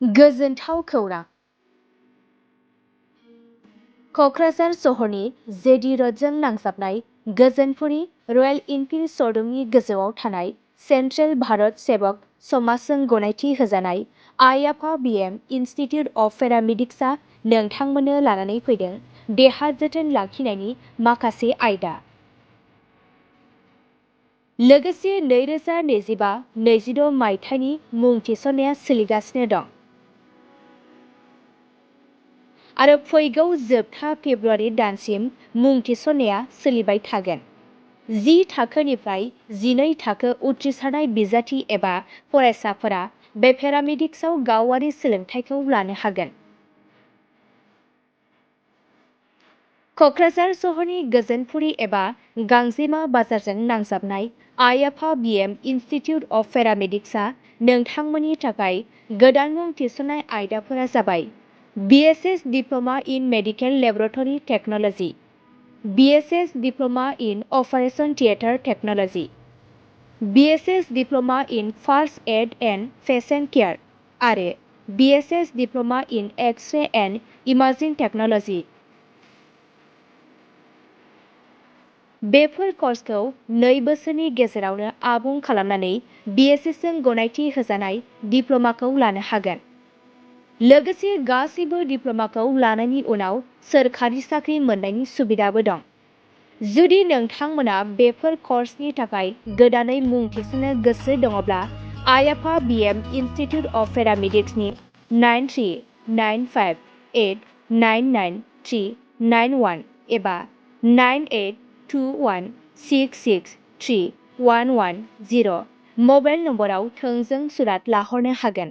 गोजोनथाव खौरां। क'क्राझार सहरनि जेडि र'डजों नांजाबनाय गोजोनपुरी रयेल इनफिल्ड श'रुमनि गोजौआव थानाय सेन्ट्रेल भारत सेबक समाजजों गनायथि होजानाय आइ आफा बिएम इनस्टिट्युट अफ पेरामेडिक्सआ नोंथांमोननो लानानै फैदों देहा जोथोन लाखिनायनि माखासे आयदा। लोगोसे 2025-26 मायथाइनि मुं थिसननाया सोलिगासिनो दं आरो फैगौ जोबथा फेब्रुआरि दानसिम मुं थिसननाया सोलिबाय थागोन। 10 थाखोनिफ्राय 12 थाखो उथ्रिसारनाय बिजाथि एबा फरायसाफोरा बे पेरामेडिक्सआव गावारि सोलोंथाइखौ लानो हागोन। क'क्राझार सहरनि गोजोनपुरी एबा गांजेमा बाजारजों नांजाबनाय आइ आफा बिएम इनस्टिट्युट अफ पेरामेडिक्सआ नोंथांमोननि थाखाय गोदान मुं थिसननाय आयदाफोरा जाबाय BSS diploma in medical laboratory technology, BSS diploma in operation theatre technology, BSS diploma in first aid and patient care आरो BSS diploma in x-ray and imaging technology. बेफोर कर्सखौ 2 बोसोरनि गेजेरावनो आबुं खालामनानै BSSजों गनायथि होजानाय डिप्ल'माखौ लानो हागोन। लोगोसे गासैबो डिप्ल'माखौ लानायनि उनाव सोरखारि साख्रि मोननायनि सुबिदाबो दं। जुदि नोंथांमोना बेफोर कर्सनि थाखाय गोदानै मुं थिसननो गोसो दङब्ला आइ आफा बिएम इनस्टिट्युट अफ पेरामेडिक्सनि 9395899391 एबा 9821663110 मबाइल नम्बराव थोंजों सुलाद लाहरनो हागोन।